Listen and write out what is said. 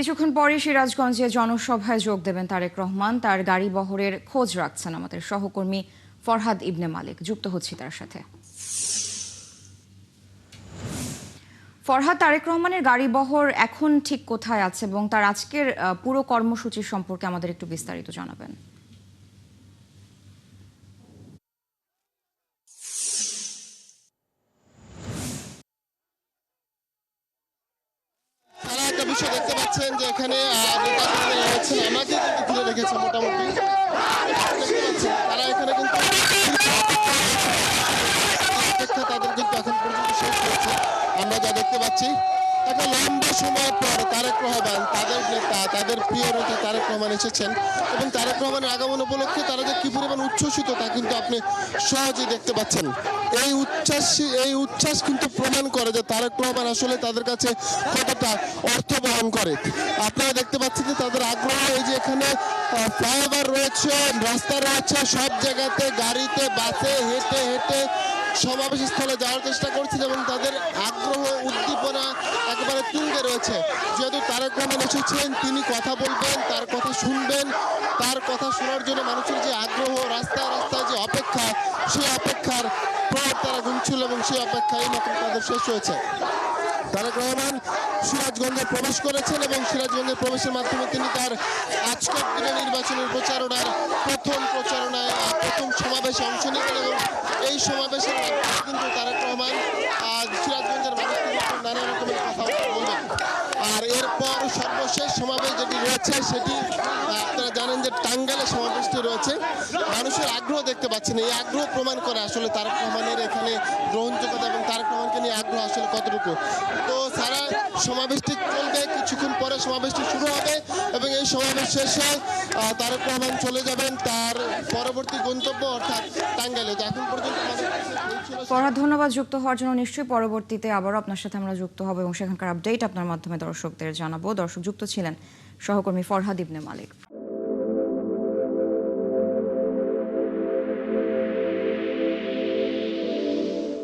কিছুক্ষণ পরে সিরাজগঞ্জে জনসভায় যোগ দেবেন তারেক রহমান। তার গাড়ি বহরের খোঁজ রাখছেন আমাদের সহকর্মী ফরহাদ ইবনে মালিক। যুক্ত হচ্ছি তার সাথে। ফরহাদ, তারেক রহমানের গাড়ি বহর এখন ঠিক কোথায় আছে এবং তার আজকের পুরো কর্মসূচি সম্পর্কে আমাদের একটু বিস্তারিত জানাবেন। একটা বিষয় দেখতে পাচ্ছেন যে এখানে আমাকে কিন্তু ঘিরে রেখেছে মোটামুটি দেখতে পাচ্ছেন তারা এখানে কিন্তু অপেক্ষা তাদের কিন্তু এখন পর্যন্ত শেষ হয়েছে। আমরা যা দেখতে পাচ্ছি একটা লম্বা সময় পর তারেক রহমান তাদের নেতা তাদের প্রিয় নেতা তারেক রহমান এসেছেন এবং তারেক রহমানের আগমন উপলক্ষে তারা যে কি পরিমাণ উচ্ছ্বসিত তা কিন্তু আপনি সহজেই দেখতে পাচ্ছেন। এই উচ্ছ্বাস কিন্তু প্রমাণ করে যে তারেক রহমান আসলে তাদের কাছে কতটা অর্থ বহন করে। আপনারা দেখতে পাচ্ছেন যে তাদের আগ্রহ, এই যে এখানে ফ্লাইওভার রয়েছে, রাস্তা রয়েছে, সব জায়গাতে গাড়িতে বাসে হেঁটে হেঁটে সমাবেশ স্থলে যাওয়ার চেষ্টা করছেন এবং তাদের আগ্রহ উদ্দীপনা একেবারে তুঙ্গে রয়েছে। যেহেতু তারেক রহমান এসেছেন, তিনি কথা বলবেন, তার কথা শুনবেন, তার কথা শোনার জন্য মানুষের যে আগ্রহ, রাস্তায় রাস্তায় যে অপেক্ষা, সেই অপেক্ষার প্রভাব তারা গুনছিল এবং সেই অপেক্ষাই মাত্র তাদের শেষ হয়েছে। তারেক রহমান সিরাজগঞ্জে প্রবেশ করেছেন এবং সিরাজগঞ্জের প্রবেশের মাধ্যমে তিনি তার আজকের দিনে নির্বাচনের প্রচারণার প্রথম সমাবেশে অংশ নেবেন এবং এই সমাবেশের মাধ্যমে কিন্তু তারেক রহমান সিরাজগঞ্জের মানুষকে নানা রকমের কথা বলবেন। আর এরপর সর্বশেষ সমাবেশ যেটি রয়েছে সেটি আপনারা জানেন যে টাঙ্গাইলে সমাবেশটি রয়েছে। মানুষের আগ্রহ দেখতে পাচ্ছেন, এই আগ্রহ প্রমাণ করে আসলে তারেক রহমানের এখানে গ্রহণযোগ্যতা এবং তারেক রহমানকে নিয়ে আগ্রহ আসলে কতটুকু। তো সারা সমাবেশটি চলবে, কিছুক্ষণ পরে সমাবেশটি শুরু হবে এবং এই সমাবেশ শেষে তারেক রহমান চলে যাবেন তার পরবর্তী গন্তব্য অর্থাৎ টাঙ্গাইলে। এখন পর্যন্ত ফরহাদ, ধন্যবাদ যুক্ত হওয়ার জন্য। নিশ্চয়ই পরবর্তীতে আবারও আপনার সাথে আমরা যুক্ত হব এবং সেখানকার আপডেট আপনার মাধ্যমে দর্শকদের জানাবো। দর্শক যুক্ত ছিলেন সহকর্মী ফরহাদ ইবনে মালিক।